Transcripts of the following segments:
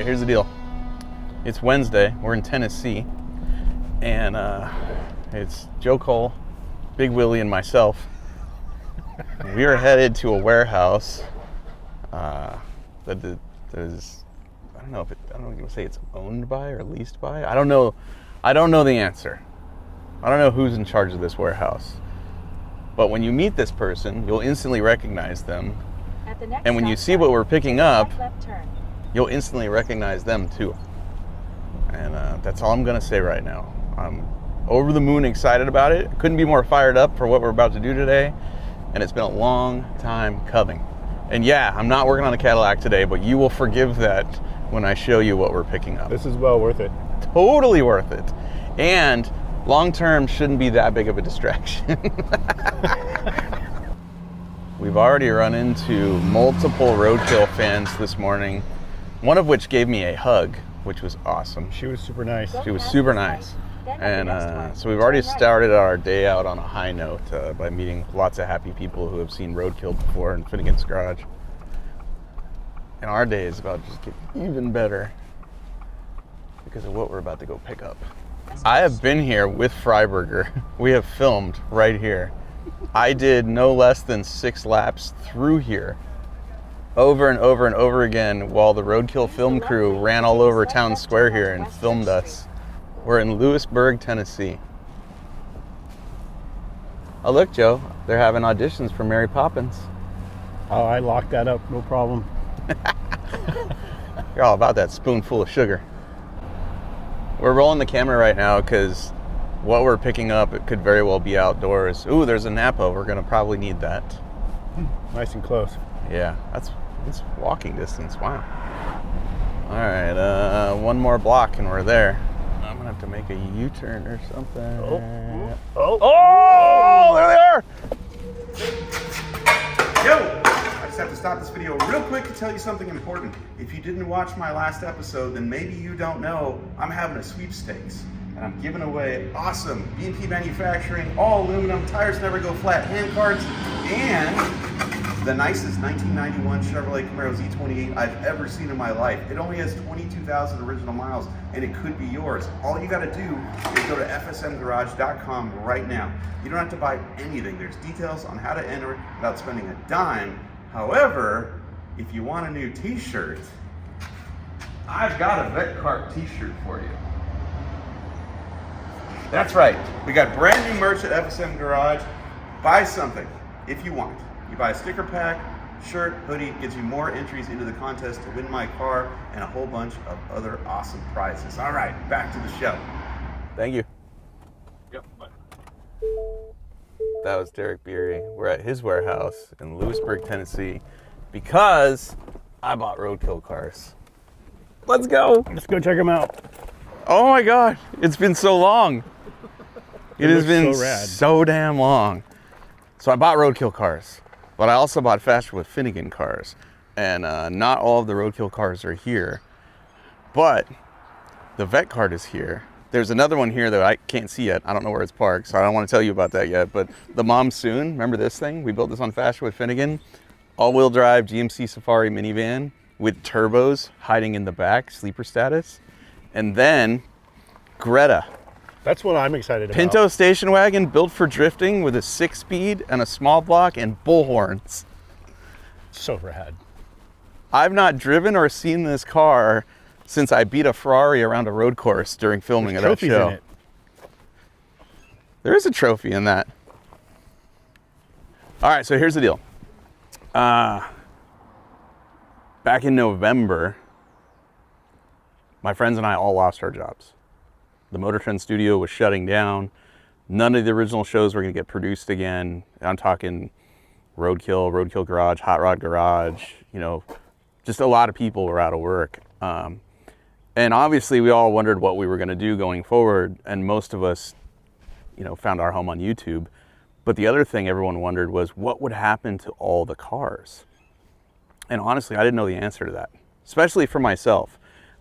here's the deal. It's Wednesday. We're in Tennessee, and it's Joe Cole, Big Willie, and myself. We are headed to a warehouse that is, I don't know if you can say it's owned by or leased by. I don't know the answer. I don't know who's in charge of this warehouse. But when you meet this person, you'll instantly recognize them. And when you see what we're picking up, you'll instantly recognize them too. And that's all I'm gonna say right now. I'm over the moon excited about it. Couldn't be more fired up for what we're about to do today. And it's been a long time coming. And yeah, I'm not working on a Cadillac today, but you will forgive that when I show you what we're picking up. This is well worth it. Totally worth it. And long term shouldn't be that big of a distraction. We've already run into multiple Roadkill fans this morning, one of which gave me a hug, which was awesome. She was super nice. She was super nice. And so we've already started our day out on a high note by meeting lots of happy people who have seen Roadkill before in Finnegan's garage. And our day is about to just get even better because of what we're about to go pick up. I have been here with Freiberger. We have filmed right here. I did no less than 6 laps through here, over and over and over again, while the Roadkill film crew ran all over town square here and filmed us. We're in Lewisburg, Tennessee. Oh look, Joe, they're having auditions for Mary Poppins. Oh, I locked that up, no problem. You're all about that spoonful of sugar. We're rolling the camera right now because what we're picking up, it could very well be outdoors. Ooh, there's a Napa. We're gonna probably need that. Nice and close. Yeah, it's walking distance. Wow. All right, one more block and we're there. I'm gonna have to make a U-turn or something. Oh, there they are. Yo! I just have to stop this video real quick to tell you something important. If you didn't watch my last episode, then maybe you don't know I'm having a sweepstakes. And I'm giving away awesome B&P Manufacturing, all aluminum, tires never go flat, hand cards, and the nicest 1991 Chevrolet Camaro Z28 I've ever seen in my life. It only has 22,000 original miles, and it could be yours. All you gotta do is go to fsmgarage.com right now. You don't have to buy anything. There's details on how to enter without spending a dime. However, if you want a new t-shirt, I've got a Vette Kart t-shirt for you. That's right. We got brand new merch at FSM Garage. Buy something if you want. You buy a sticker pack, shirt, hoodie, gets you more entries into the contest to win my car and a whole bunch of other awesome prizes. All right, back to the show. Thank you. Yep. Bye. That was Derek Bieri. We're at his warehouse in Lewisburg, Tennessee, because I bought Roadkill cars. Let's go. Let's go check them out. Oh my God, it's been so long. It has been so rad. So damn long. So I bought Roadkill cars, but I also bought Faster with Finnegan cars. And not all of the Roadkill cars are here, but the Vette Kart is here. There's another one here that I can't see yet. I don't know where it's parked, so I don't want to tell you about that yet. But the Momsoon, remember this thing? We built this on Faster with Finnegan. All-wheel drive GMC Safari minivan with turbos hiding in the back, sleeper status. And then Greta. That's what I'm excited about. Pinto station wagon built for drifting with a 6-speed and a small block and bullhorns. So rad. I've not driven or seen this car since I beat a Ferrari around a road course during filming of that show. In it. There is a trophy in that. All right, so here's the deal. Back in November, my friends and I all lost our jobs. The Motor Trend studio was shutting down. None of the original shows were gonna get produced again. I'm talking Roadkill, Roadkill Garage, Hot Rod Garage, you know, just a lot of people were out of work. And obviously we all wondered what we were gonna do going forward, and most of us, you know, found our home on YouTube. But the other thing everyone wondered was what would happen to all the cars? And honestly, I didn't know the answer to that, especially for myself.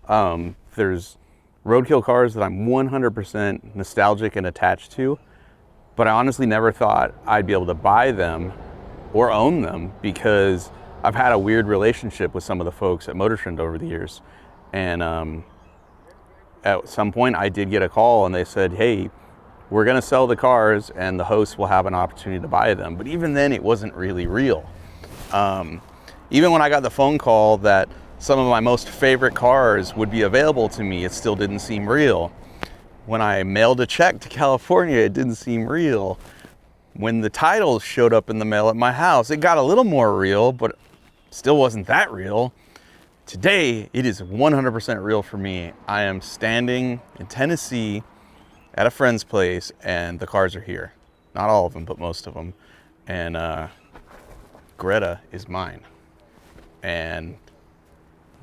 There's Roadkill cars that I'm 100% nostalgic and attached to, but I honestly never thought I'd be able to buy them or own them because I've had a weird relationship with some of the folks at Motor Trend over the years. And at some point I did get a call and they said, hey, we're going to sell the cars and the host will have an opportunity to buy them. But even then it wasn't really real. Even when I got the phone call that some of my most favorite cars would be available to me, it still didn't seem real. When I mailed a check to California, it didn't seem real. When the titles showed up in the mail at my house, it got a little more real, but still wasn't that real. Today, it is 100% real for me. I am standing in Tennessee at a friend's place and the cars are here. Not all of them, but most of them. And Greta is mine. And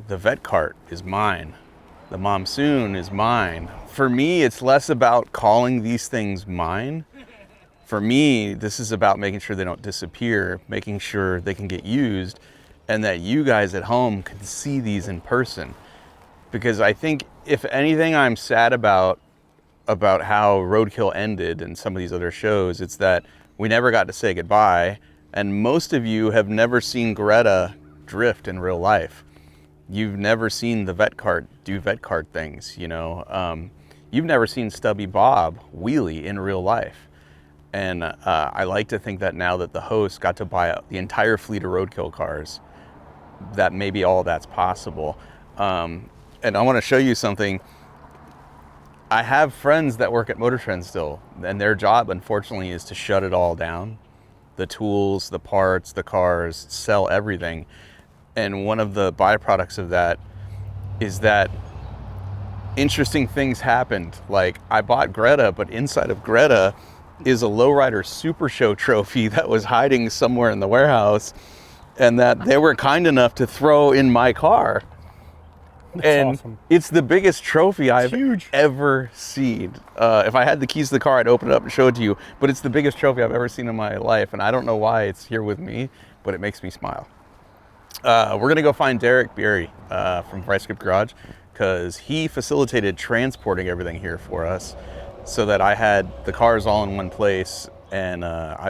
the Vette Kart is mine. The Momsoon is mine. For me, it's less about calling these things mine. For me, this is about making sure they don't disappear, making sure they can get used, and that you guys at home can see these in person. Because I think, if anything I'm sad about how Roadkill ended and some of these other shows, it's that we never got to say goodbye, and most of you have never seen Greta drift in real life. You've never seen the Vette Kart do Vette Kart things, you know. You've never seen Stubby Bob wheelie in real life. And I like to think that now that the host got to buy the entire fleet of Roadkill cars, that maybe all that's possible. And I want to show you something. I have friends that work at Motor Trend still, and their job, unfortunately, is to shut it all down. The tools, the parts, the cars, sell everything. And one of the byproducts of that is that interesting things happened. Like, I bought Greta, but inside of Greta is a Lowrider Super Show trophy that was hiding somewhere in the warehouse, and that they were kind enough to throw in my car. That's awesome. It's the biggest trophy I've ever seen. If I had the keys to the car, I'd open it up and show it to you, but it's the biggest trophy I've ever seen in my life, and I don't know why it's here with me, but it makes me smile. We're gonna go find Derek Bieri from Script Garage, because he facilitated transporting everything here for us so that I had the cars all in one place, and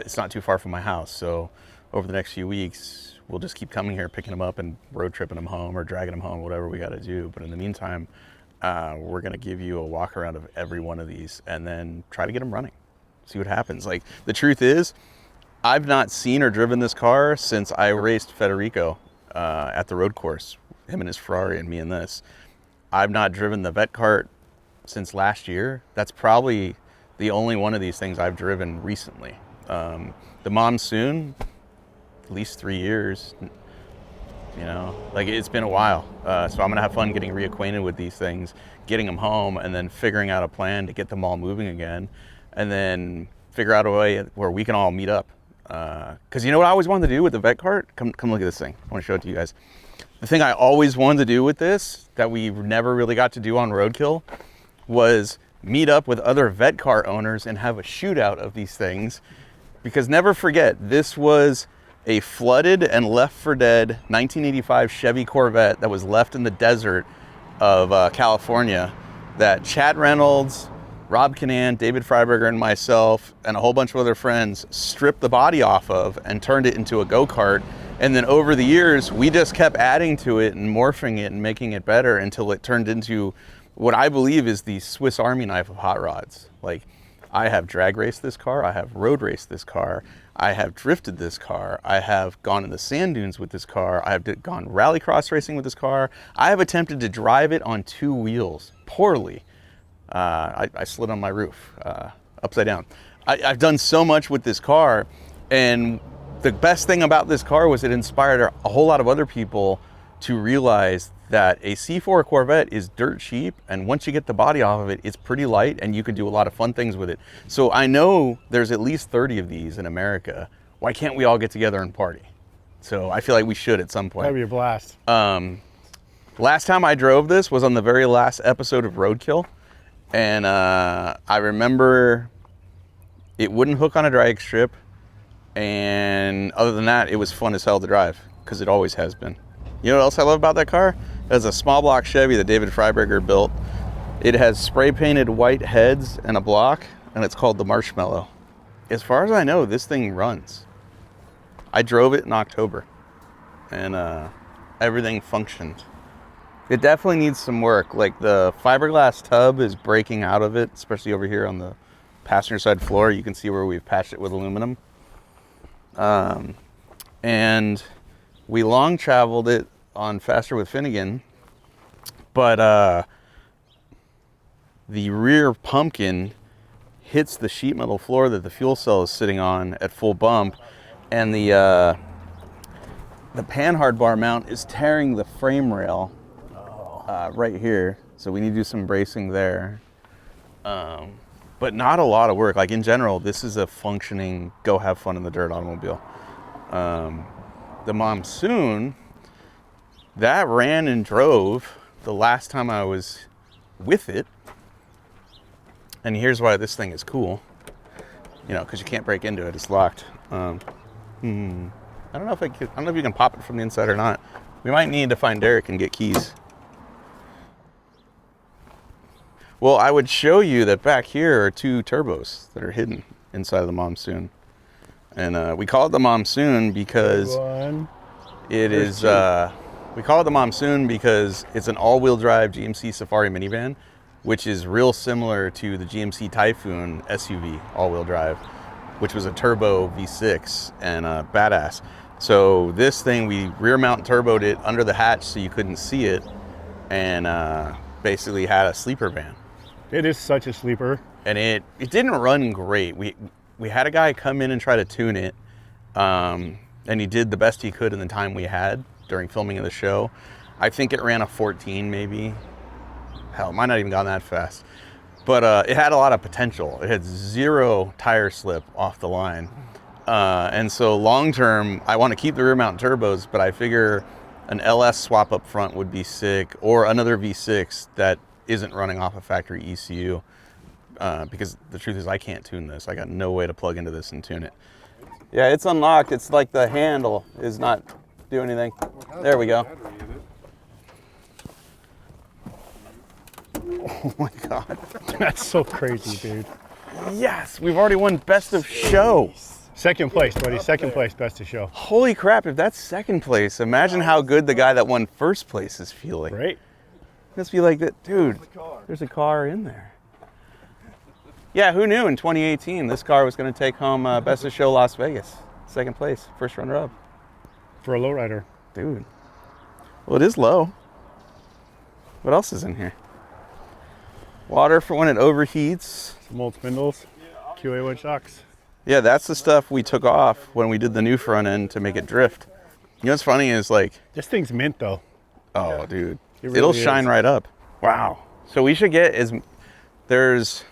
it's not too far from my house. So over the next few weeks, we'll just keep coming here, picking them up and road tripping them home or dragging them home, whatever we got to do. But in the meantime, we're going to give you a walk around of every one of these and then try to get them running, see what happens. Like, the truth is, I've not seen or driven this car since I raced Federico at the road course, him and his Ferrari and me in this. I've not driven the Vette Kart since last year. That's probably the only one of these things I've driven recently. The Momsoon, at least 3 years, you know, like, it's been a while. So I'm gonna have fun getting reacquainted with these things, getting them home, and then figuring out a plan to get them all moving again, and then figure out a way where we can all meet up. Because you know what I always wanted to do with the Vette Kart? Come look at this thing. I want to show it to you guys. The thing I always wanted to do with this that we never really got to do on Roadkill was meet up with other Vette Kart owners and have a shootout of these things. Because never forget, this was a flooded and left for dead 1985 Chevy Corvette that was left in the desert of California, that Chad Reynolds, Rob Canan, David Freiberger, and myself, and a whole bunch of other friends stripped the body off of and turned it into a go-kart. And then over the years, we just kept adding to it and morphing it and making it better until it turned into what I believe is the Swiss Army knife of hot rods. Like, I have drag raced this car, I have road raced this car, I have drifted this car, I have gone in the sand dunes with this car, I have gone rallycross racing with this car, I have attempted to drive it on 2 wheels, poorly. I slid on my roof, upside down. I've done so much with this car, and the best thing about this car was it inspired a whole lot of other people to realize that a C4 Corvette is dirt cheap, and once you get the body off of it, it's pretty light and you can do a lot of fun things with it. So I know there's at least 30 of these in America. Why can't we all get together and party? So I feel like we should at some point. That'd be a blast. Last time I drove this was on the very last episode of Roadkill, and I remember it wouldn't hook on a drag strip, and other than that, it was fun as hell to drive, because it always has been. You know what else I love about that car? It's a small block Chevy that David Freiberger built. It has spray painted white heads and a block, and it's called the Marshmallow. As far as I know, this thing runs. I drove it in October, and everything functioned. It definitely needs some work. Like the fiberglass tub is breaking out of it, especially over here on the passenger side floor. You can see where we've patched it with aluminum. And we long traveled it on Faster with Finnegan, but the rear pumpkin hits the sheet metal floor that the fuel cell is sitting on at full bump, and the panhard bar mount is tearing the frame rail right here. So we need to do some bracing there. But not a lot of work. Like in general, this is a functioning, go have fun in the dirt automobile. The Momsoon, that ran and drove the last time I was with it. And here's why this thing is cool. You know, because you can't break into it, it's locked. I don't know if I don't know if you can pop it from the inside or not. We might need to find Derek and get keys. Well, I would show you that back here are 2 turbos that are hidden inside of the Momsoon. And we call it the Momsoon because we call it the Momsoon because it's an all-wheel drive GMC Safari minivan, which is real similar to the GMC Typhoon SUV all-wheel drive, which was a turbo V6 and badass. So this thing, we rear mount turboed it under the hatch so you couldn't see it, and basically had a sleeper van. It is such a sleeper. And it didn't run great. We had a guy come in and try to tune it, and he did the best he could in the time we had during filming of the show. I think it ran a 14 maybe. Hell, it might not even gone that fast. But it had a lot of potential. It had 0 tire slip off the line. And so long term, I want to keep the rear mount turbos, but I figure an LS swap up front would be sick, or another V6 that isn't running off a factory ECU. Because the truth is I can't tune this. I got no way to plug into this and tune it. Yeah, it's unlocked. It's like the handle is not doing anything. There we go. Oh my God. That's so crazy, dude. Yes, we've already won best of show. Second place, buddy. Second place, best of show. Holy crap, if that's second place, imagine how good the guy that won first place is feeling. Right? Must be like that, dude, there's a car in there. Yeah, who knew in 2018 this car was going to take home best of show Las Vegas. Second place, first runner up. For a lowrider. Dude. Well, it is low. What else is in here? Water for when it overheats. Some old spindles. QA1 shocks. Yeah, that's the stuff we took off when we did the new front end to make it drift. You know what's funny is like... This thing's mint though. Oh, yeah. Dude. Really It'll shine right up. Wow. So we should get... There's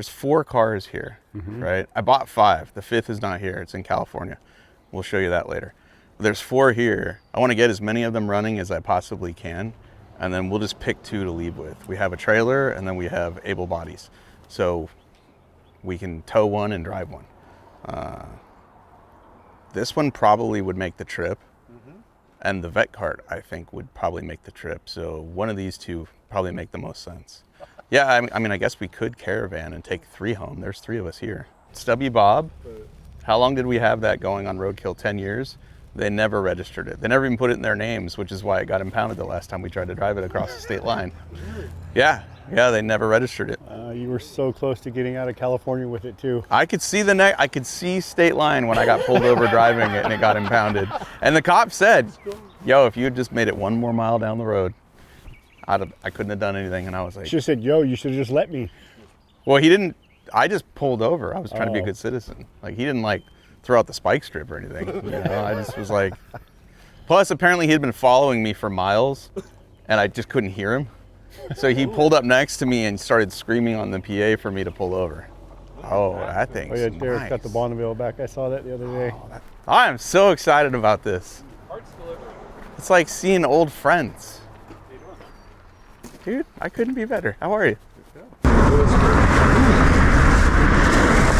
4 cars here, right? I bought 5. The 5th is not here. It's in California. We'll show you that later. There's 4 here. I want to get as many of them running as I possibly can, and then we'll just pick 2 to leave with. We have a trailer, and then we have able bodies. So we can tow one and drive one. This one probably would make the trip, and the Vette Kart, I think, would probably make the trip. So one of these 2 probably make the most sense. Yeah, I mean, I guess we could caravan and take 3 home. There's 3 of us here. Stubby Bob, how long did we have that going on Roadkill? 10 years? They never registered it. They never even put it in their names, which is why it got impounded the last time we tried to drive it across the state line. Yeah, they never registered it. You were so close to getting out of California with it too. I could see I could see state line when I got pulled over driving it and it got impounded. And the cop said, yo, if you had just made it 1 more mile down the road, I couldn't have done anything. And I was like, you should have said, yo, you should have just let me. Well, he didn't. I just pulled over. I was trying to be a good citizen. Like, he didn't like throw out the spike strip or anything. You know, I just was like, plus apparently he had been following me for miles and I just couldn't hear him. So he pulled up next to me and started screaming on the PA for me to pull over. Oh, that thing's Oh yeah, Derek nice. got the Bonneville back. I saw that the other day. I am so excited about this. It's like seeing old friends. Dude, I couldn't be better. How are you?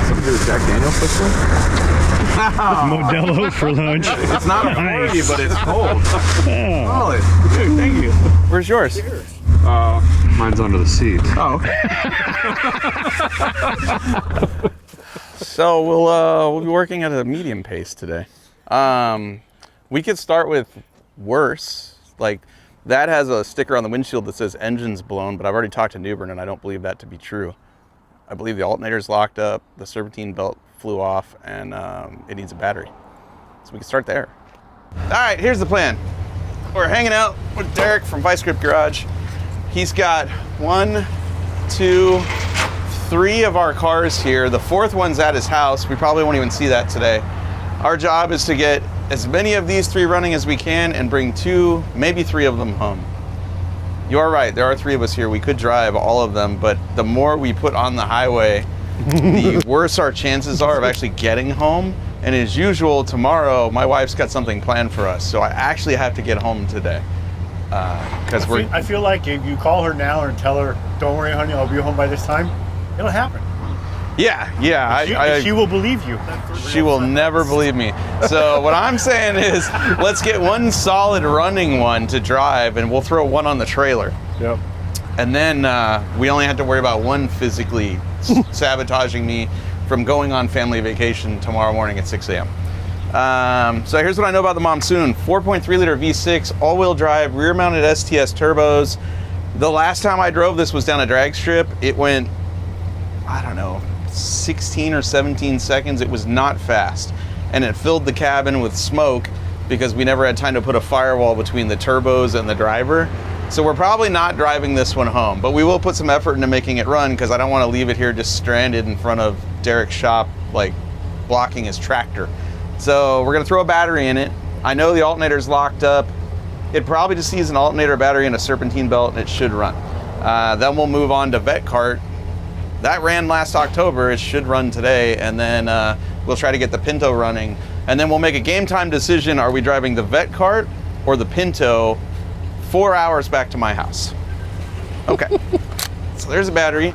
Something to do with Jack Daniels this one? Modelo for lunch. It's not a party, Nice. but it's cold. Oh. Solid. Dude, thank you. Where's yours? Mine's under the seat. Oh, okay. So we'll be working at a medium pace today. We could start with worse. Like, That has a sticker on the windshield that says engine's blown, but I've already talked to Newbern and I don't believe that to be true. I believe the alternator's locked up, the serpentine belt flew off, and it needs a battery. So we can start there. All right, here's the plan. We're hanging out with Derek from Vice Grip Garage. He's got 1, 2, 3 of our cars here. The 4th one's at his house. We probably won't even see that today. Our job is to get as many of these 3 running as we can and bring 2, maybe 3 of them home. You are right, there are 3 of us here. We could drive all of them, but the more we put on the highway, the worse our chances are of actually getting home. And as usual, tomorrow, my wife's got something planned for us, so I actually have to get home today. I feel like if you call her now and tell her, don't worry, honey, I'll be home by this time, it'll happen. Yeah. She will believe you. She will never believe me. So what I'm saying is, let's get one solid running one to drive, and we'll throw one on the trailer. Yep. And then we only have to worry about one physically sabotaging me from going on family vacation tomorrow morning at 6 a.m. So here's what I know about the Momsoon. 4.3 liter V6, all-wheel drive, rear-mounted STS turbos. The last time I drove this was down a drag strip. It went, I don't know, 16 or 17 seconds. It was not fast. And it filled the cabin with smoke because we never had time to put a firewall between the turbos and the driver. So we're probably not driving this one home, but we will put some effort into making it run because I don't want to leave it here just stranded in front of Derek's shop, like blocking his tractor. So we're gonna throw a battery in it. I know the alternator's locked up. It probably just needs an alternator, battery, and a serpentine belt, and it should run. Then we'll move on to Vette Kart. That ran last October, it should run today, and then we'll try to get the Pinto running. And then we'll make a game time decision, are we driving the Vette Kart or the Pinto 4 hours back to my house? Okay, so there's a battery.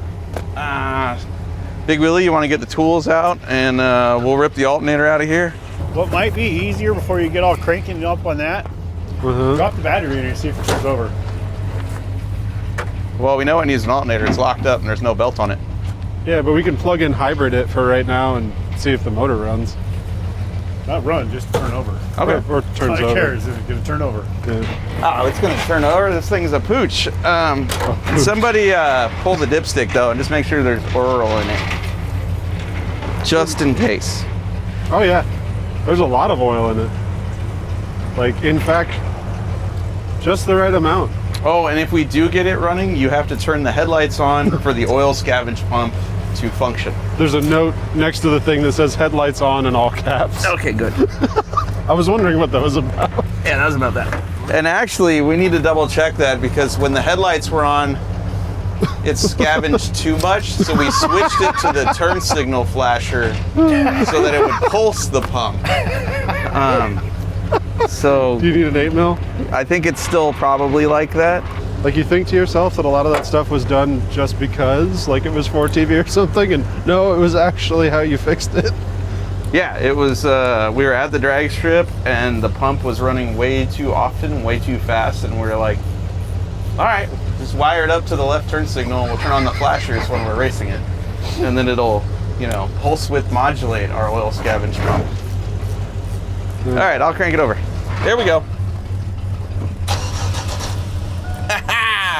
Big Willie, you wanna get the tools out and we'll rip the alternator out of here? What might be easier before you get all cranking up on that, drop the battery in and see if it turns over. Well, we know it needs an alternator. It's locked up and there's no belt on it. Yeah, but we can plug in hybrid it for right now and see if the motor runs. Not run, just turn over. Okay. Or turns over. Cares, it's gonna turn over. Yeah. Oh, it's gonna turn over. This thing's a pooch. Somebody pull the dipstick though and just make sure there's oil in it. Just in case. Oh yeah, there's a lot of oil in it. Like, in fact, just the right amount. Oh, and if we do get it running, you have to turn the headlights on for the oil scavenge pump to function. There's a note next to the thing that says headlights on in all caps. Okay, good. I was wondering what that was about. Yeah, that was about that. And actually, we need to double check that because when the headlights were on, it scavenged too much, so we switched it to the turn signal flasher so that it would pulse the pump. So Do you need an 8 mil? I think it's still probably like that. Like, you think to yourself that a lot of that stuff was done just because, like, it was for TV or something, and no, it was actually how you fixed it. Yeah, it was, we were at the drag strip and the pump was running way too often, way too fast, and we were like, all right, just wire it up to the left turn signal and we'll turn on the flashers when we're racing it. And then it'll, you know, pulse width modulate our oil scavenge pump. All right, I'll crank it over. There we go.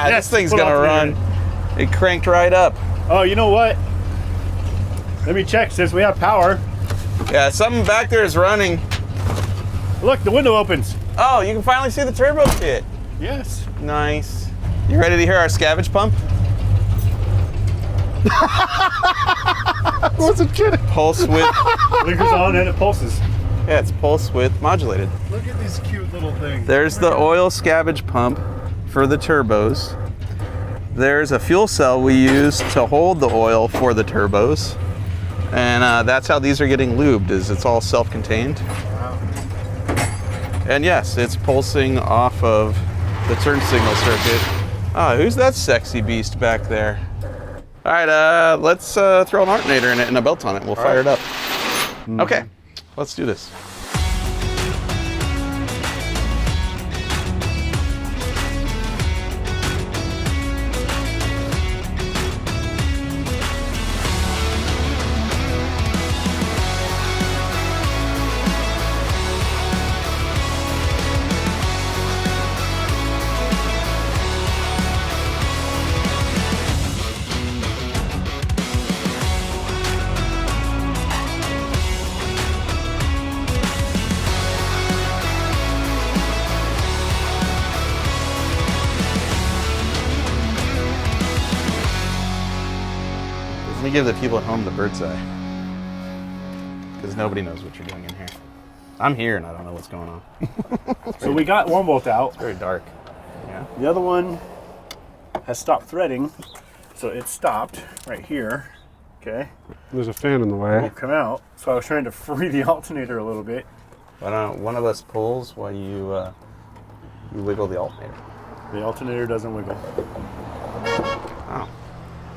This thing's gonna run. It cranked right up. Oh, you know what? Let me check since we have power. Yeah, something back there is running. Look, the window opens. Oh, you can finally see the turbo kit. Yes. Nice. You ready to hear our scavenge pump? I wasn't kidding. Pulse width. Blinkers on and it pulses. Yeah, it's pulse width modulated. Look at these cute little things. There's the oil scavenge pump for the turbos. There's a fuel cell we use to hold the oil for the turbos. And that's how these are getting lubed, is it's all self-contained. Wow. And yes, it's pulsing off of the turn signal circuit. Oh, who's that sexy beast back there? All right, let's throw an alternator in it and a belt on it. We'll fire it up. Okay, let's do this. me give the people at home the bird's eye. Because nobody knows what you're doing in here. I'm here and I don't know what's going on. So we got one bolt out. It's very dark. Yeah. The other one has stopped threading. So it stopped right here. Okay. There's a fan in the way. Won't come out. So I was trying to free the alternator a little bit. Why don't one of us pulls while you wiggle the alternator? The alternator doesn't wiggle. Oh.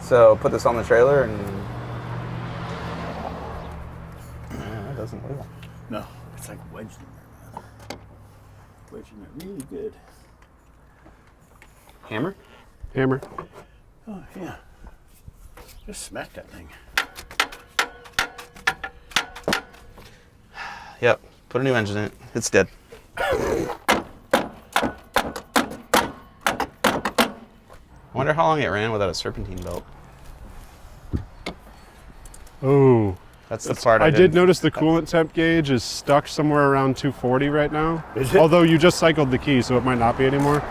So put this on the trailer and it doesn't wiggle. No, it's like wedged in there, man. Wedged in there really good. Hammer? Hammer. Oh, yeah. Just smack that thing. Yep. Put a new engine in it. It's dead. I wonder how long it ran without a serpentine belt. Oh. That's the part I did notice the coolant temp gauge is stuck somewhere around 240 right now. Is it? Although you just cycled the key, so it might not be anymore.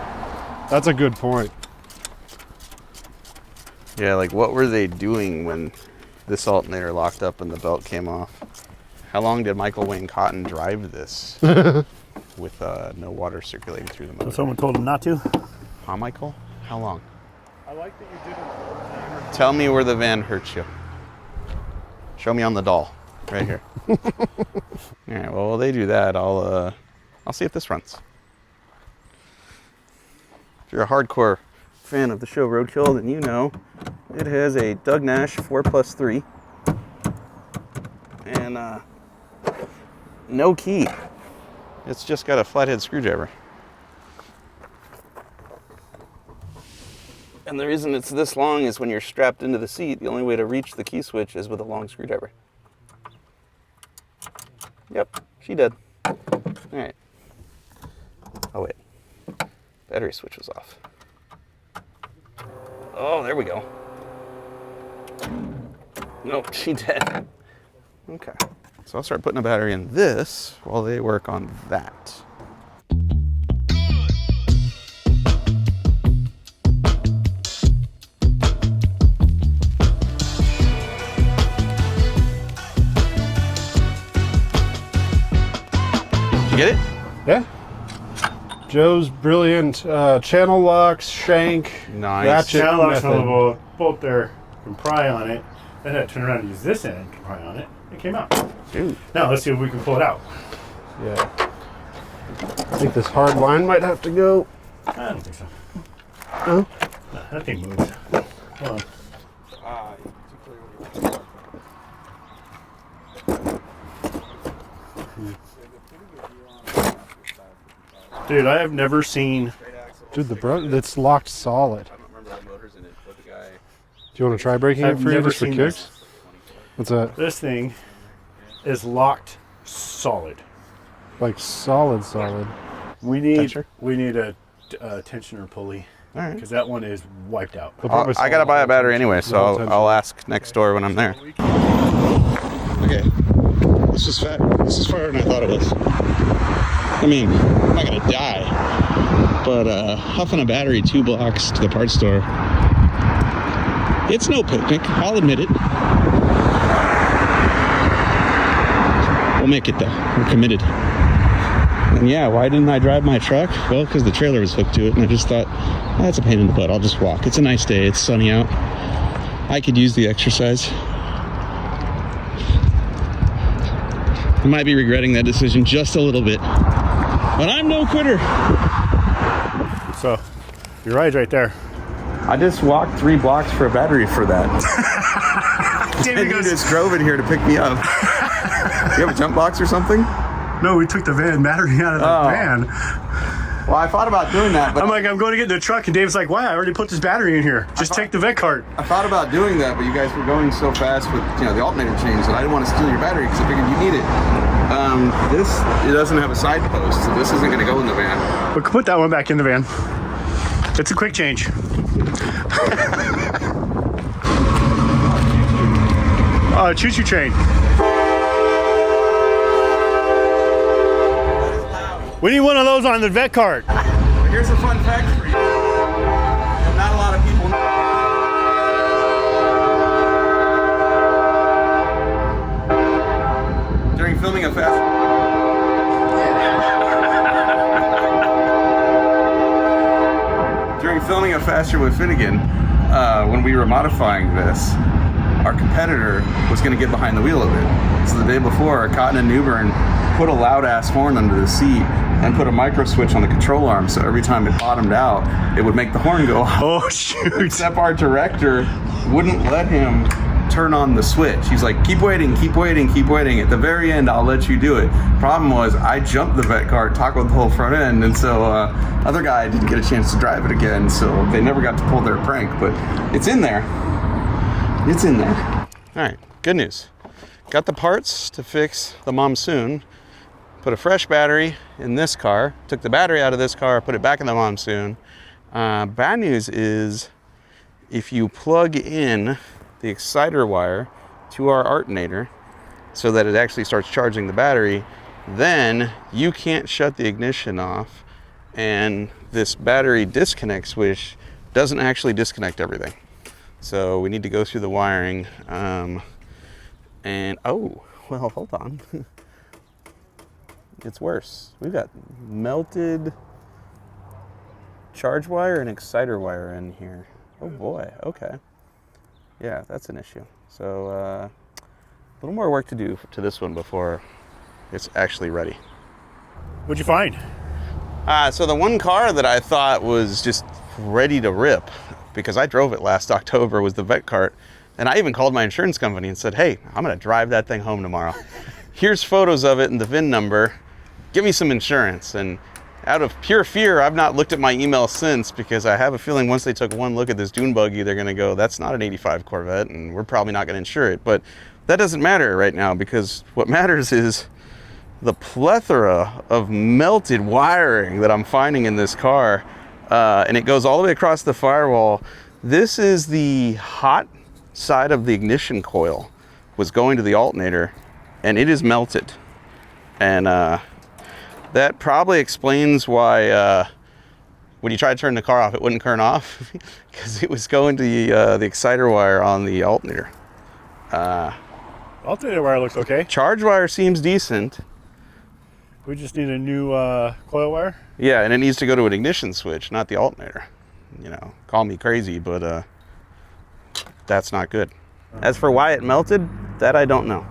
That's a good point. Yeah, like what were they doing when this alternator locked up and the belt came off? How long did Michael Wayne Cotton drive this with no water circulating through the motor? So someone told him not to? Huh, Michael? How long? I like that you didn't. Tell me where the van hurts you. Show me on the doll, right here. All right. Well, while they do that, I'll see if this runs. If you're a hardcore fan of the show Roadkill, then you know it has a Doug Nash 4+3 and no key. It's just got a flathead screwdriver. And the reason it's this long is when you're strapped into the seat, the only way to reach the key switch is with a long screwdriver. Yep, she did. All right. Oh, wait. Battery switch was off. Oh, there we go. Nope, she did. Okay. So I'll start putting a battery in this while they work on that. Get it? Yeah. Joe's brilliant channel locks, shank, Nice. ratchet Channel locks on the method. bolt there, can pry on it. Then I turn around and use this end, can pry on it. It came out. Dude. Now let's see if we can pull it out. Yeah. I think this hard line might have to go. I don't think so. No? No, that thing moves. Hold on. Dude, I have never seen. Dude, it's locked solid. Do you want to try breaking it I've free never just for seen kicks? this. What's that? This thing is locked solid. Like solid. We need Tensioner? a tensioner pulley. All right. Because that one is wiped out. I gotta buy a battery anyway, so I'll ask next door when I'm there. Okay, this is fat. This is farther than I thought it was. I mean, I'm not gonna die, but huffing a battery 2 blocks to the parts store, it's no picnic. I'll admit it. We'll make it though. We're committed. And yeah, why didn't I drive my truck? Well, because the trailer was hooked to it, and I just thought, that's a pain in the butt. I'll just walk. It's a nice day. It's sunny out. I could use the exercise. I might be regretting that decision just a little bit, but I'm no quitter. So, your ride's right there. I just walked 3 blocks for a battery for that. David And you just drove it here to pick me up. You have a jump box or something? No, we took the van battery out of the van. Well, I thought about doing that, but I'm like, I'm going to get in the truck, and Dave's like, why? I already put this battery in here. Just take the Vette Kart. I thought about doing that, but you guys were going so fast with the alternator change that I didn't want to steal your battery because I figured you need it. It doesn't have a side post, so this isn't going to go in the van. We can put that one back in the van. It's a quick change. Choo-choo train. We need one of those on the Vette Kart. Here's a fun fact for you. Not a lot of people know. faster with Finnegan, when we were modifying this, our competitor was going to get behind the wheel of it. So the day before, Cotton and Newbern put a loud ass horn under the seat and put a micro switch on the control arm, so every time it bottomed out, it would make the horn go off. Oh shoot. Except our director wouldn't let him turn on the switch. He's like, keep waiting, keep waiting, keep waiting. At the very end, I'll let you do it. Problem was, I jumped the Vette Kart, tackled the whole front end, and so other guy didn't get a chance to drive it again, so they never got to pull their prank, but it's in there. It's in there. All right, good news. Got the parts to fix the Momsoon. Put a fresh battery in this car, took the battery out of this car, put it back in the Momsoon. Bad news is if you plug in the exciter wire to our alternator so that it actually starts charging the battery, then you can't shut the ignition off, and this battery disconnect switch doesn't actually disconnect everything. So we need to go through the wiring. And oh, well, hold on. It's worse. We've got melted charge wire and exciter wire in here. Oh boy, okay. Yeah, that's an issue. So a little more work to do to this one before it's actually ready. What'd you find? So the one car that I thought was just ready to rip, because I drove it last October, was the Vette Kart. And I even called my insurance company and said, hey, I'm gonna drive that thing home tomorrow. Here's photos of it and the VIN number. Give me some insurance. And out of pure fear, I've not looked at my email since, because I have a feeling once they took one look at this dune buggy, they're gonna go, that's not an 85 Corvette, and we're probably not gonna insure it. But that doesn't matter right now, because what matters is the plethora of melted wiring that I'm finding in this car. And it goes all the way across the firewall. This is the hot side of the ignition coil was going to the alternator, and it is melted. And that probably explains why when you try to turn the car off, it wouldn't turn off, because it was going to the exciter wire on the alternator. Alternator wire looks okay. Charge wire seems decent. We just need a new coil wire. Yeah, and it needs to go to an ignition switch, not the alternator. You know, call me crazy, but that's not good. As for why it melted, that I don't know.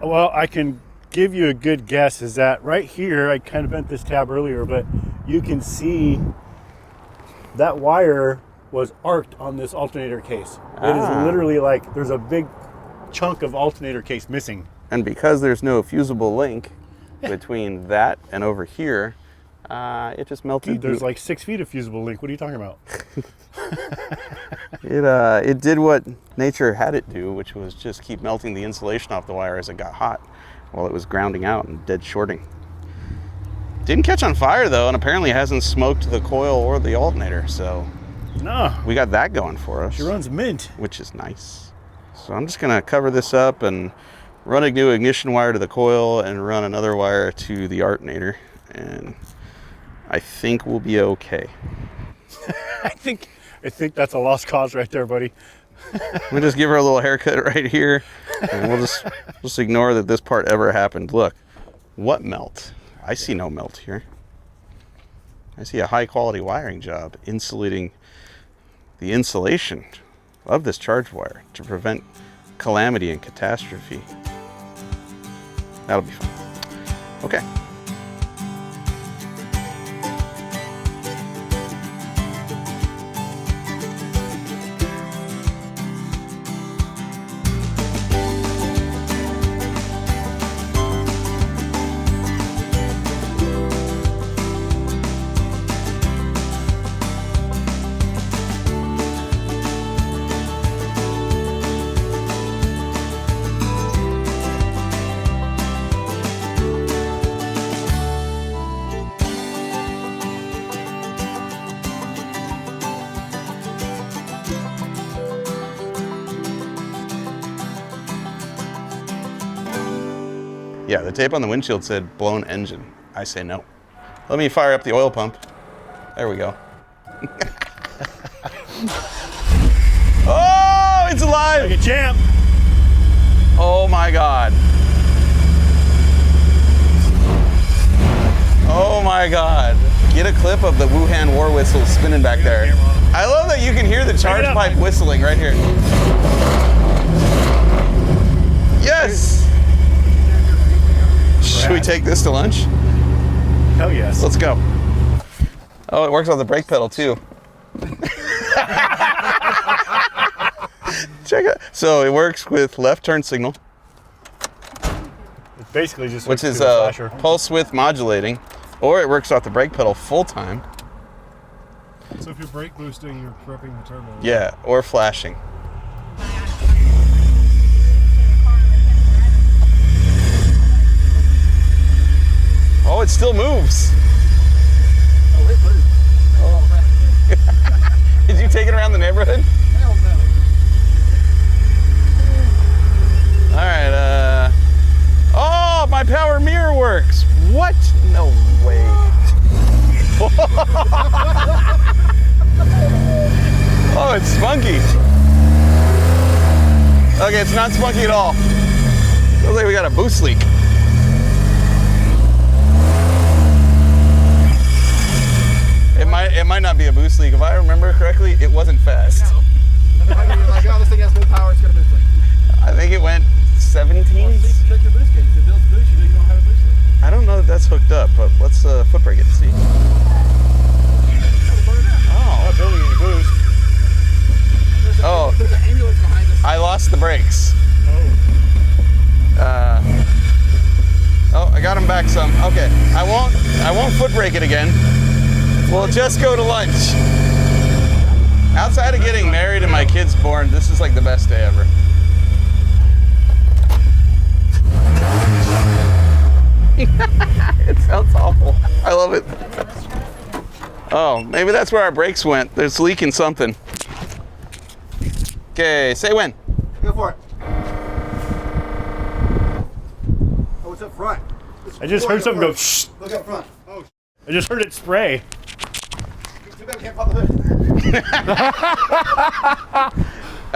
Well, I can give you a good guess. Is that right here? I kind of bent this tab earlier, but you can see that wire was arced on this alternator case. It is literally like there's a big chunk of alternator case missing. And because there's no fusible link between that and over here, it just melted. Dude, there's like 6 feet of fusible link. What are you talking about? It did what nature had it do, which was just keep melting the insulation off the wire as it got hot while it was grounding out and dead shorting. Didn't catch on fire though, and apparently hasn't smoked the coil or the alternator, so no, we got that going for us. She runs mint, which is nice. So I'm just gonna cover this up and run a new ignition wire to the coil and run another wire to the alternator, and I think we'll be okay. I think that's a lost cause right there, buddy. We'll just give her a little haircut right here, and we'll just ignore that this part ever happened. Look, what melt? I see no melt here. I see a high quality wiring job insulating the insulation of this charge wire to prevent calamity and catastrophe. That'll be fun. Okay. Yeah, the tape on the windshield said blown engine. I say no. Let me fire up the oil pump. There we go. Oh, it's alive! Like a champ. Oh my God. Oh my God. Get a clip of the Wuhan war whistle spinning back there. I love that you can hear the charge up. pipe whistling right here. Yes! Should we take this to lunch? Hell yes. Let's go. Oh, it works on the brake pedal too. Check it. So it works with left turn signal, It's basically just which is flasher. pulse width modulating, or it works off the brake pedal full time. So if you're brake boosting, you're prepping the turbo. Yeah, or flashing. Oh, it still moves. Oh, it moves. Oh, Did you take it around the neighborhood? hell no. All right. Oh, my power mirror works. What? No way. Oh, it's spunky. Okay, it's not spunky at all. Looks like we got a boost leak. It might not be a boost leak. If I remember correctly, it wasn't fast. No. I mean, you're like, oh, this thing has no power, it's got a boost leak. I think it went 17. Well, see, check your boost gauge. If it builds boost, you know you don't have a boost leak. I don't know that that's hooked up, but let's foot brake it to see. Not building any boost. Oh. There's an ambulance behind us. I lost the brakes. Oh, I got them back some. Okay, I won't foot brake it again. We'll just go to lunch. Outside of getting married and my kids born, this is like the best day ever. It sounds awful. I love it. Oh, maybe that's where our brakes went. There's leaking something. Okay, say when. Go for it. Oh, it's up front. I just heard something go shh. Look up front. I just heard it spray. Too bad we can't pop the hood.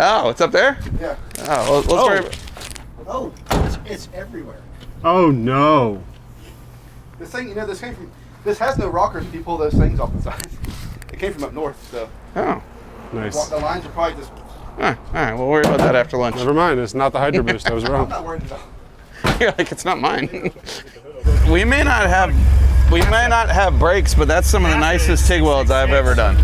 Oh, it's up there? Yeah. Oh, let's try. Oh, it's everywhere. Oh no. This thing, you know, this has no rockers if you pull those things off the sides. It came from up north, so Oh. Nice. the lines are probably just. All right, we'll worry about that after lunch. Never mind, it's not the Hydro Boost, I was I'm wrong. not worried about. You're like, it's not mine. We may not have brakes, but that's some of the nicest TIG welds I've ever done.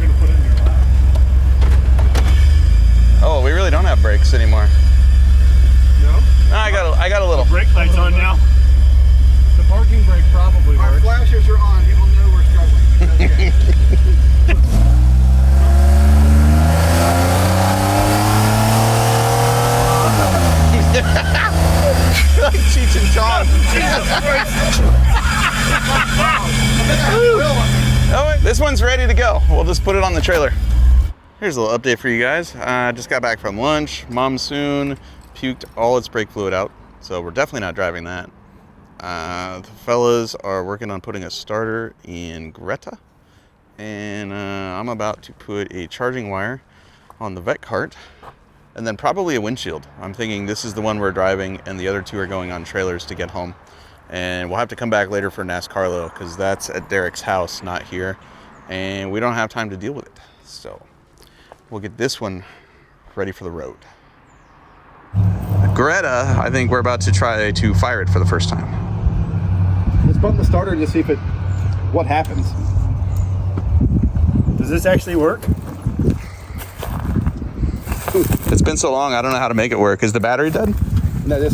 Oh, we really don't have brakes anymore. No? No, I got a little. Brake lights on now. The parking brake probably Our works. flashers are on. People know we're struggling. Okay. Like Cheech and Chong. Oh, wait, this one's ready to go. We'll just put it on the trailer. Here's a little update for you guys. Just got back from lunch. Momsoon puked all its brake fluid out, so we're definitely not driving that. The fellas are working on putting a starter in Greta, and I'm about to put a charging wire on the Vette Kart, and then probably a windshield. I'm thinking this is the one we're driving, and the other two are going on trailers to get home. And we'll have to come back later for NASCARlo, because that's at Derek's house, not here, and we don't have time to deal with it. So we'll get this one ready for the road. Greta, I think we're about to try to fire it for the first time. Let's bump the starter to see what happens. Does this actually work? It's been so long, I don't know how to make it work. Is the battery dead? No, you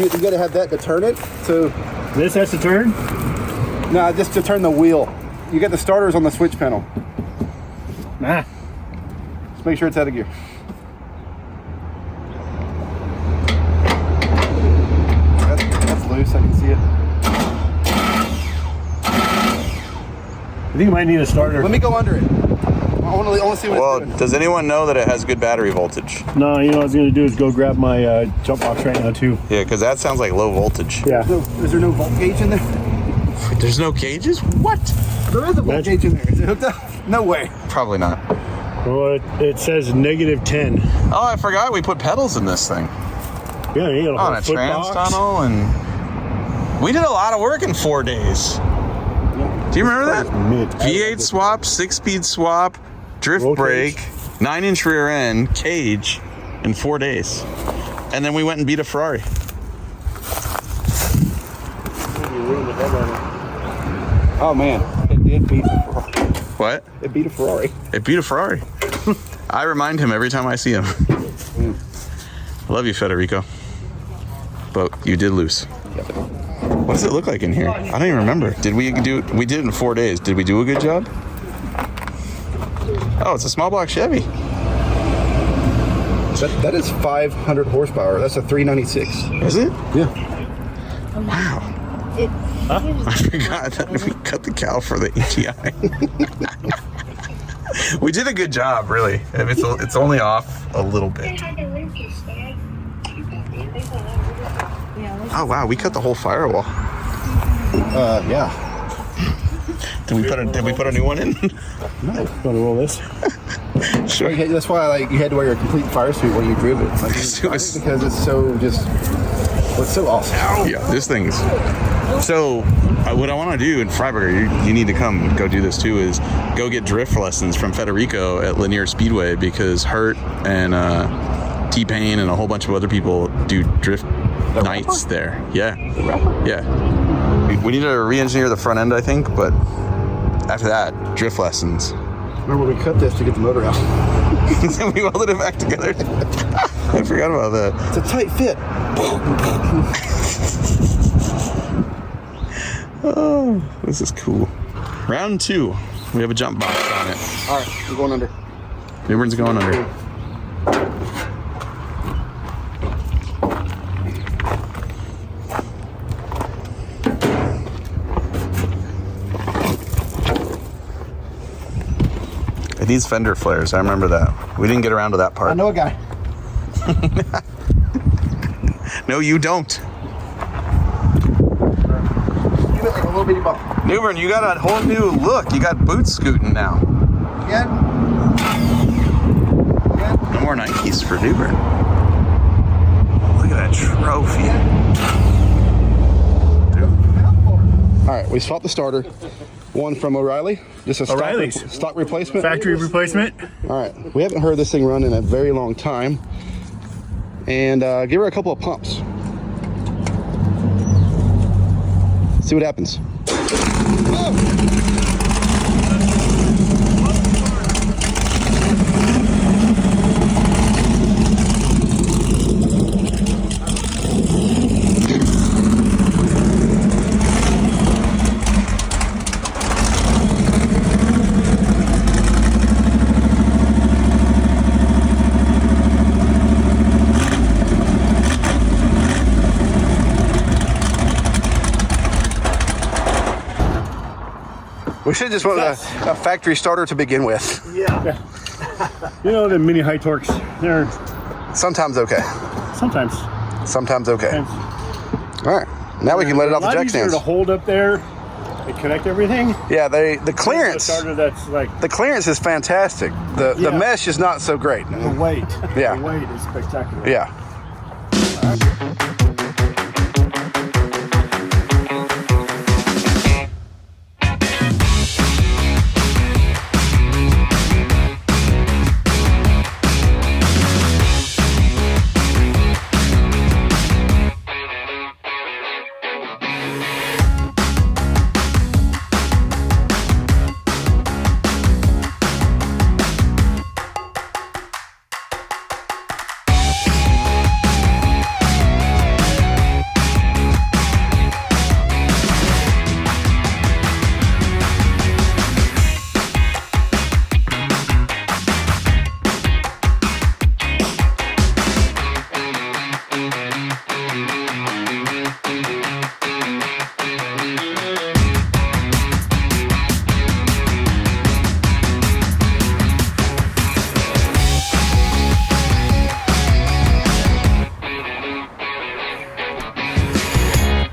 got to have that to turn it. So, This has to turn? no, just to turn the wheel. You got the starters on the switch panel. Nah. Just make sure it's out of gear. That's loose. I can see it. I think you might need a starter. Let me go under it. I want to see what Well, it's doing. does anyone know that it has good battery voltage? No, you know what I was going to do is go grab my jump box right now, too. Yeah, because that sounds like low voltage. Yeah. Is there no volt gauge in there? There's no gauges? What? There is a volt Imagine- gauge in there. Is it hooked up? No way. Probably not. Well, it says -10. Oh, I forgot we put pedals in this thing. Yeah, you got a On whole a foot trans box. tunnel, and we did a lot of work in 4 days. Do you remember that? Mid. V8 swap, 6-speed swap, drift Roll brake, cage. 9-inch rear end, cage in 4 days. And then we went and beat a Ferrari. You ruined the headliner. Oh man, it did beat a Ferrari. What? It beat a Ferrari. It beat a Ferrari. I remind him every time I see him. I love you, Federico. But you did lose. What does it look like in here? I don't even remember. Did we do? We did it in 4 days. Did we do a good job? Oh, it's a small block Chevy. That is 500 horsepower. That's a 396. Is it? Yeah. Wow. I forgot that we cut the cow for the EGI. We did a good job, really. It's only off a little bit. Oh wow, we cut the whole firewall. Yeah. Did we put a new one in? No. Want to roll this? Sure. That's why you had to wear your complete fire suit when you drove it. Like, because it's so it's so awesome. Yeah, this thing's. So, what I want to do in Freiburg, you need to come go do this too, is go get drift lessons from Federico at Lanier Speedway, because Hurt and T-Pain and a whole bunch of other people do drift nights there. Yeah. Yeah. We need to re-engineer the front end, I think, but after that, drift lessons. Remember, we cut this to get the motor out. Then we welded it back together. I forgot about that. It's a tight fit. Oh, this is cool. Round 2. We have a jump box on it. All right, I'm going under. Newburn's going under. It needs fender flares. I remember that. We didn't get around to that part. I know a guy. No, you don't. Give it like a little bitty bump. Newbern, you got a whole new look. You got boots scooting now. Again. No more Nikes for Newbern. Look at that trophy. All right, we swapped the starter. One from O'Reilly, just a O'Reilly's. stock replacement. Factory replacement. All right, we haven't heard this thing run in a very long time. And give her a couple of pumps. See what happens. We should have just went with a factory starter to begin with. Yeah. You know, the mini high torques, they're Sometimes okay. sometimes. Sometimes okay. sometimes All right, now we can let it off the jack easier stands. to hold up there and connect everything. Yeah, the The clearance. starter that's like The clearance is fantastic. The Yeah. mesh is not so great. the weight. Yeah. The weight is spectacular. Yeah.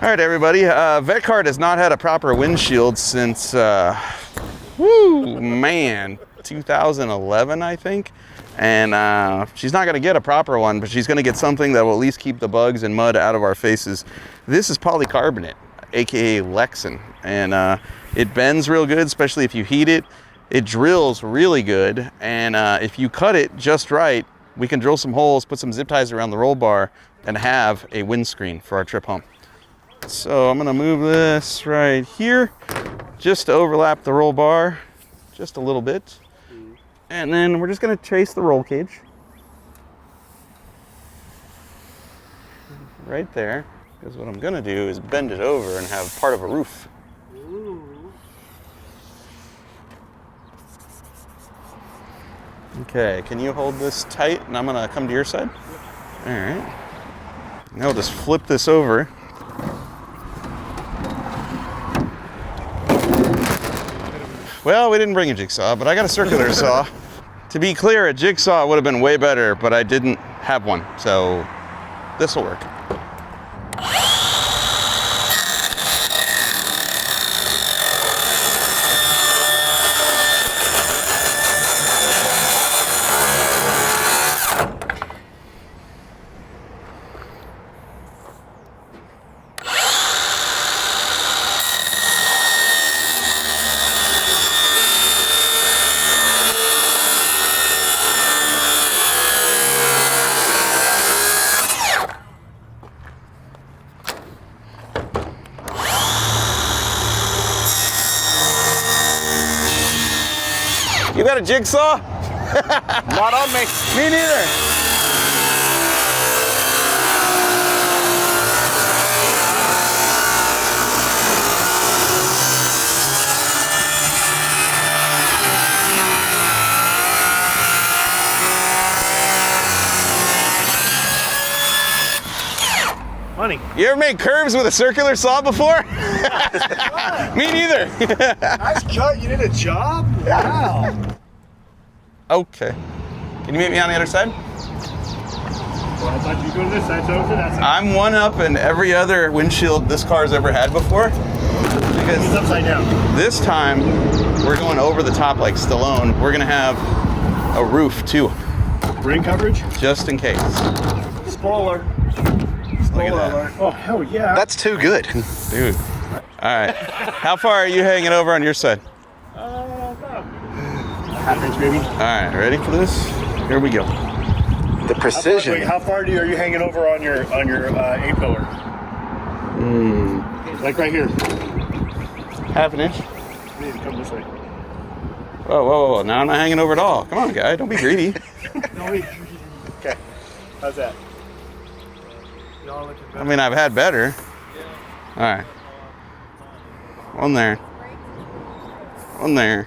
All right, everybody. Vette Kart has not had a proper windshield since, man, 2011, I think. And she's not going to get a proper one, but she's going to get something that will at least keep the bugs and mud out of our faces. This is polycarbonate, aka Lexan, and it bends real good, especially if you heat it. It drills really good, and if you cut it just right, we can drill some holes, put some zip ties around the roll bar, and have a windscreen for our trip home. So I'm gonna move this right here, just to overlap the roll bar, just a little bit. And then we're just gonna chase the roll cage. Right there, because what I'm gonna do is bend it over and have part of a roof. Okay, can you hold this tight and I'm gonna come to your side? All right. Now we'll just flip this over. Well, we didn't bring a jigsaw, but I got a circular saw. To be clear, a jigsaw would have been way better, but I didn't have one, so this will work. You got a jigsaw? Not on me. Me neither. Honey. You ever made curves with a circular saw before? Me neither. Nice cut. You did a job? Wow. Okay. Can you meet me on the other side? Well, I thought you'd go to this side, so over to that side. I'm one up in every other windshield this car's ever had before. It's Because upside down. this time, we're going over the top like Stallone. We're gonna have a roof too, Rain coverage? just in case. Spoiler. Look at that. Alert. Oh, hell yeah. That's too good. Dude. All right. How far are you hanging over on your side? Half inch, baby. All right, ready for this? Here we go. The precision. Wait, how far are you hanging over on your A pillar? Like right here. Half an inch. You need to come this way. Whoa, whoa, whoa. Now I'm not hanging over at all. Come on, guy. Don't be greedy. No, wait. Okay. How's that? I mean, I've had better. All right. One there. One there.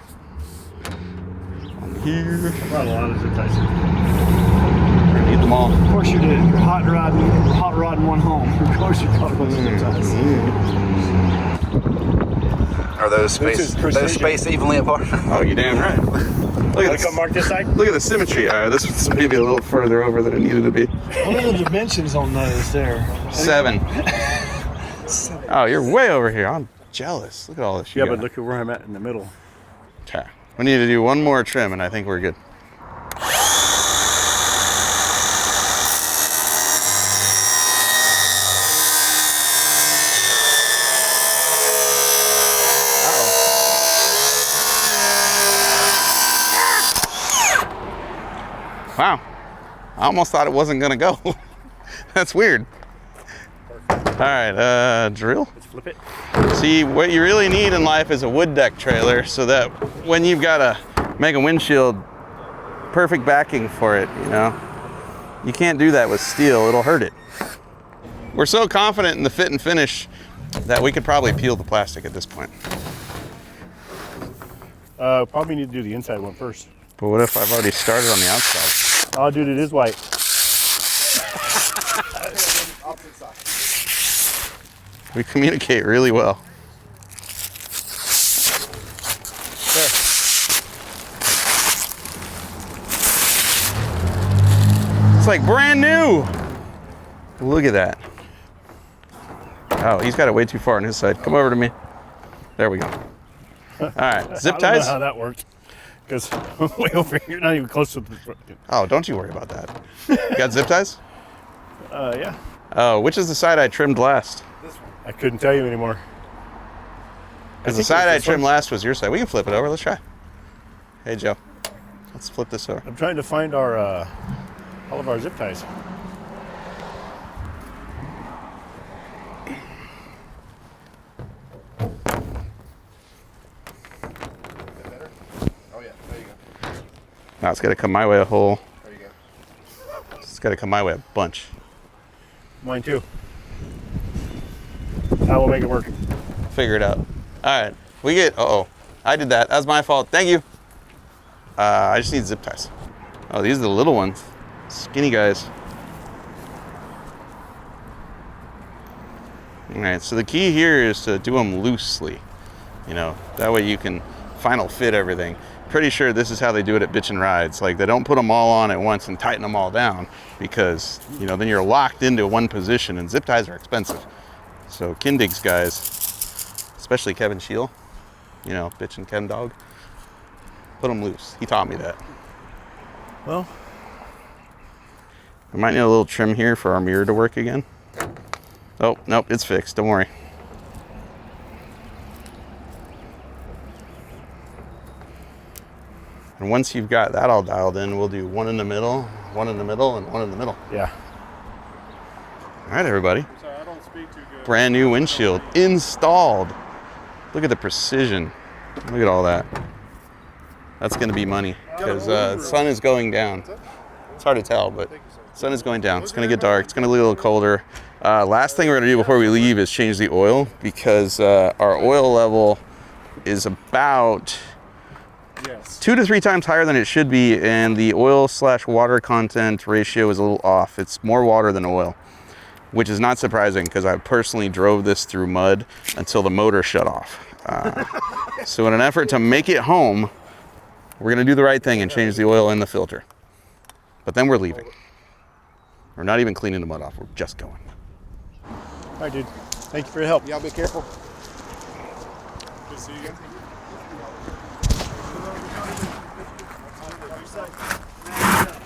One here. Not a lot of zip ties. I need them all. Of course you did. You're hot rodding one home. Of course you got a bunch of zip ties. Are those This is precision. spaced evenly apart? Oh, you damn right. Look at Come this. mark this side. Look at the symmetry. All right, this was maybe a little further over than it needed to be. What are the dimensions on those there? 7. Oh, you're way over here. I'm jealous. Look at all this. Yeah, but look at where I'm at in the middle. Okay. We need to do one more trim, and I think we're good. Wow. I almost thought it wasn't going to go. That's weird. All right, drill. Let's flip it. See, what you really need in life is a wood deck trailer so that when you've got to make a windshield, perfect backing for it, you know? You can't do that with steel, it'll hurt it. We're so confident in the fit and finish that we could probably peel the plastic at this point. Probably need to do the inside one first. But what if I've already started on the outside? Oh, dude, it is white. We communicate really well. It's like brand new. Look at that. Oh, he's got it way too far on his side. Come over to me. There we go. All right, zip I don't know ties. how that worked. Because way over here, not even close to the front. Oh, don't you worry about that. You got zip ties? Yeah. Oh, which is the side I trimmed last? I couldn't tell you anymore. Because the side I trimmed last was your side. We can flip it over. Let's try. Hey, Joe. Let's flip this over. I'm trying to find our all of our zip ties. Oh yeah, there you go. Now it's got to come my way a whole. There you go. It's got to come my way a bunch. Mine too. I will make it work. Figure it out. All right. We get. Uh-oh. I did that. That was my fault. Thank you. I just need zip ties. Oh, these are the little ones. Skinny guys. All right. So the key here is to do them loosely. You know, that way you can final fit everything. Pretty sure this is how they do it at Bitchin' Rides. Like, they don't put them all on at once and tighten them all down because, you know, then you're locked into one position, and zip ties are expensive. So Kindig's guys, especially Kevin Scheel, you know, Bitchin' Ken Dog, put them loose. He taught me that. Well, We might need a little trim here for our mirror to work again. Oh, nope, it's fixed. Don't worry. And once you've got that all dialed in, we'll do one in the middle, one in the middle, and one in the middle. yeah. All right, everybody. Sorry, I don't speak too good. Brand new windshield installed. Look at the precision. Look at all that. That's going to be money because the sun is going down. It's hard to tell, but sun is going down. It's going to get dark. It's going to be a little colder. Last thing we're going to do before we leave is change the oil because our oil level is about 2 to 3 times higher than it should be, and the oil/water content ratio is a little off. It's more water than oil, which is not surprising because I personally drove this through mud until the motor shut off. So in an effort to make it home, we're gonna do the right thing and change the oil in the filter. But then we're leaving. We're not even cleaning the mud off, we're just going. All right, dude. Thank you for your help. Y'all be careful. Good to see you again.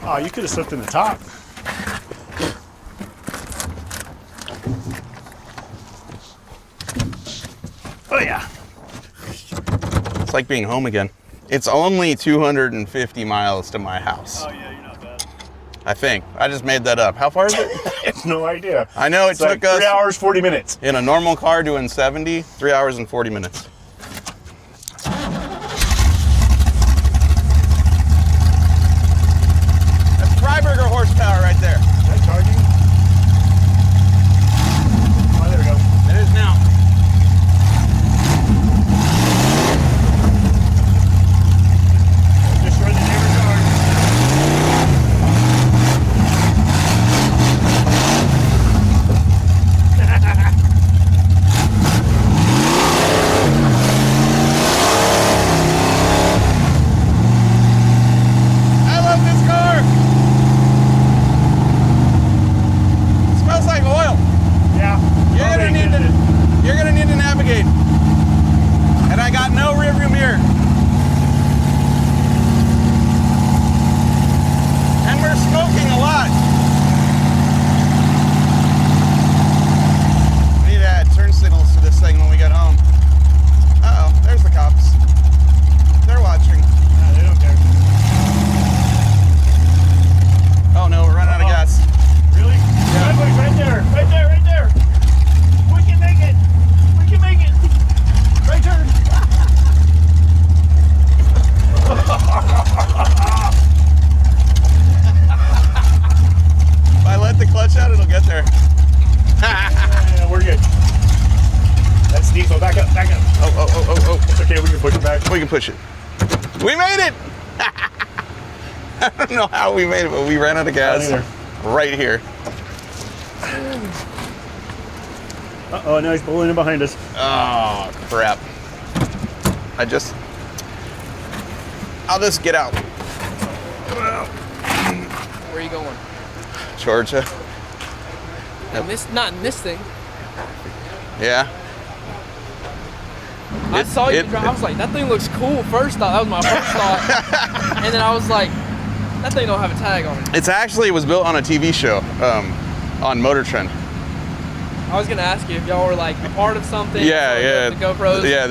Oh, you could have slipped in the top. Oh yeah. It's like being home again. It's only 250 miles to my house. Oh yeah, you're not bad. I think. I just made that up. How far is it? I have no idea. I know it It's took like us 3 hours, 40 minutes. in a normal car doing 70, 3 hours and 40 minutes. That's Freiburger horsepower right there. Is that charging? Oh, there we go. It is now. Just run the neighbor's yard. I love this car. It smells like oil. Yeah. You're gonna need to navigate. And I got no rear view mirror. And we're smoking a lot. We need to add turn signals to this thing when we get home. Uh-oh, there's the cops. They're watching. Nah, they don't care. Oh no, we're running out of gas. Really? Yeah. Right there. Right there. Right there. We can make it. We can make it. Right turn. If I let the clutch out, it'll get there. Yeah, we're good. That's diesel. Back up. Back up. Oh. It's okay. We can push it back. We can push it. We made it! I don't know how we made it, but we ran out of gas either. right here. Uh-oh, now he's pulling in behind us. Oh, crap. I'll just get out. Where are you going? Georgia. And this, not in this thing. Yeah. I saw you drive. I was like, that thing looks cool. First thought, that was my first thought. And then I was like, that thing don't have a tag on it. It was built on a TV show on Motor Trend. I was gonna ask you if y'all were like a part of something. Yeah. The GoPros. Yeah,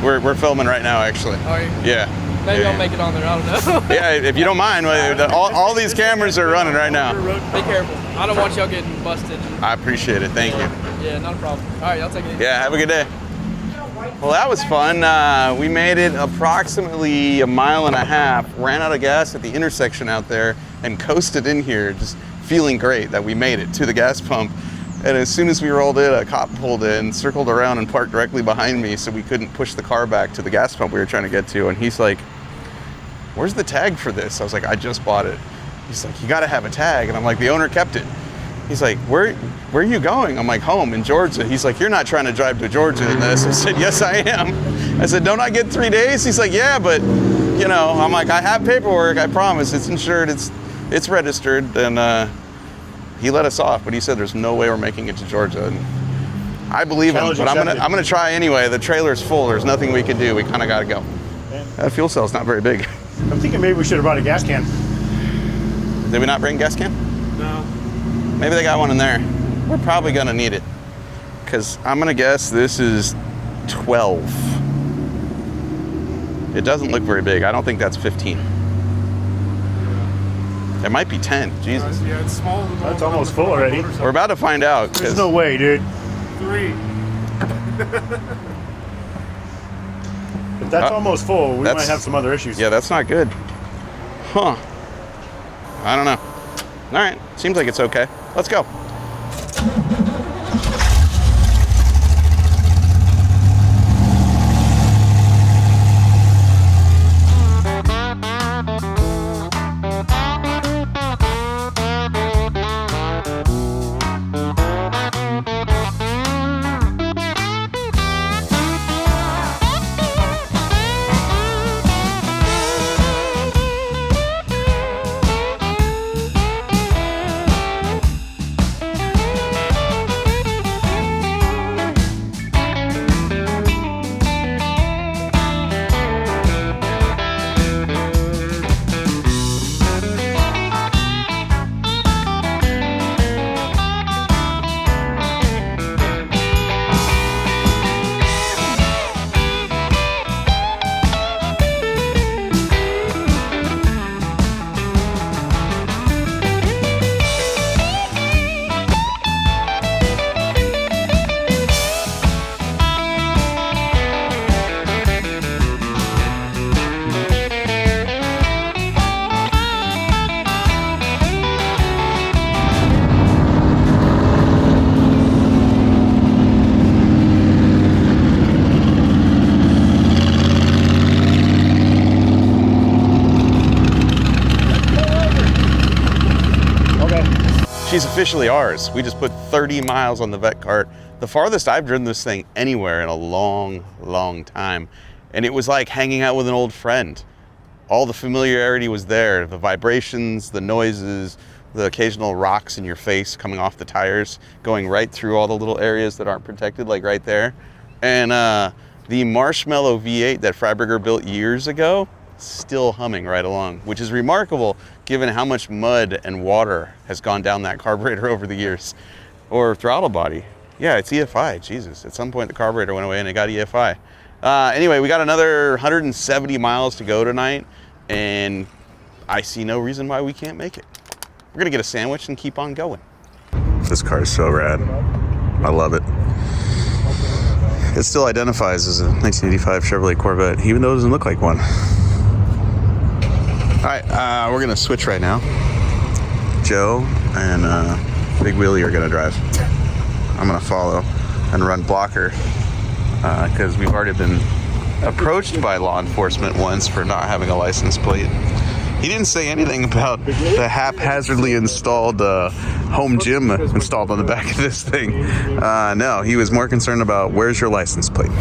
we're filming right now, actually. Are you? Yeah. Maybe I'll make it on there. I don't know. Yeah, if you don't mind, all these cameras are running right now. Be careful. I don't want y'all getting busted. I appreciate it. Thank you. Yeah, not a problem. All right, y'all take it easy. Yeah, have a good day. Well, that was fun. We made it approximately 1.5 miles, ran out of gas at the intersection out there, and coasted in here, just feeling great that we made it to the gas pump. And as soon as we rolled in, a cop pulled in, circled around, and parked directly behind me so we couldn't push the car back to the gas pump we were trying to get to. And he's like, "Where's the tag for this?" I was like, "I just bought it." He's like, "You got to have a tag." And I'm like, "The owner kept it." He's like, where are you going?" I'm like, "Home in Georgia." He's like, "You're not trying to drive to Georgia in this." I said, "Yes, I am." I said, "Don't I get 3 days?" He's like, "Yeah, but you know," I'm like, "I have paperwork, I promise. It's insured, it's registered." And he let us off, but he said there's no way we're making it to Georgia. And I believe him, but I'm gonna try anyway. The trailer's full. There's nothing we can do. We kind of got to go. That fuel cell's not very big. I'm thinking maybe we should have brought a gas can. Did we not bring a gas can? No. Maybe they got one in there. We're probably gonna need it, because I'm gonna guess this is 12. It doesn't look very big. I don't think that's 15. It might be 10. Jesus. Yeah, it's smaller than That's almost full already. We're about to find out. There's no way, dude. 3. If that's almost full, we that's- might have some other issues. Yeah, that's not good. Huh. I don't know. All right. Seems like it's okay. Let's go. She's officially ours. We just put 30 miles on the Vette Kart. The farthest I've driven this thing anywhere in a long, long time. And it was like hanging out with an old friend. All the familiarity was there. The vibrations, the noises, the occasional rocks in your face coming off the tires, going right through all the little areas that aren't protected, like right there. And the Marshmallow V8 that Freiberger built years ago, still humming right along, which is remarkable given how much mud and water has gone down that carburetor over the years. Or throttle body. Yeah, it's EFI, Jesus. At some point the carburetor went away and it got EFI. Anyway, we got another 170 miles to go tonight, and I see no reason why we can't make it. We're gonna get a sandwich and keep on going. This car is so rad. I love it. It still identifies as a 1985 Chevrolet Corvette, even though it doesn't look like one. All right, we're gonna switch right now. Joe and Big Willie are gonna drive. I'm gonna follow and run blocker because we've already been approached by law enforcement once for not having a license plate. He didn't say anything about the haphazardly installed home gym installed on the back of this thing. No, he was more concerned about where's your license plate.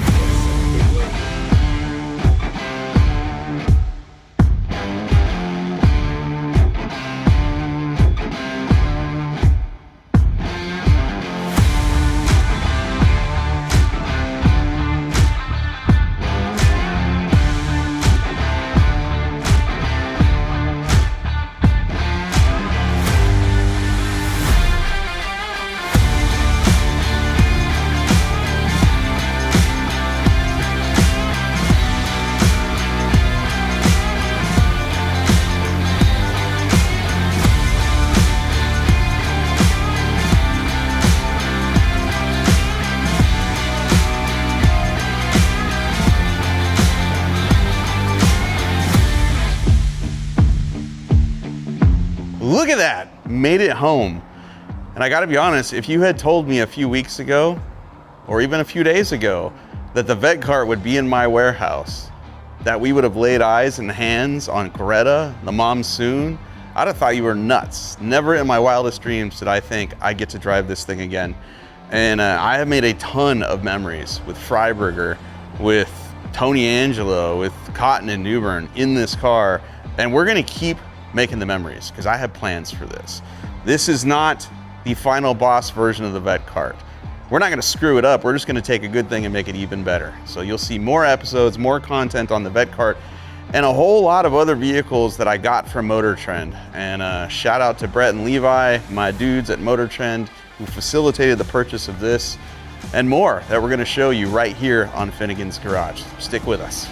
look at that, made it home. And I gotta be honest, if you had told me a few weeks ago, or even a few days ago, that the Vette Kart would be in my warehouse, that we would have laid eyes and hands on Greta, the Momsoon, I'd have thought you were nuts. Never in my wildest dreams did I think I'd get to drive this thing again. And I have made a ton of memories with Freiberger, with Tony Angelo, with Cotton and Newbern in this car. And we're gonna keep making the memories because I have plans for this. This is not the final boss version of the Vette Kart. We're not gonna screw it up. We're just gonna take a good thing and make it even better. So you'll see more episodes, more content on the Vette Kart, and a whole lot of other vehicles that I got from Motor Trend. And shout out to Brett and Levi, my dudes at Motor Trend, who facilitated the purchase of this and more that we're gonna show you right here on Finnegan's Garage. Stick with us.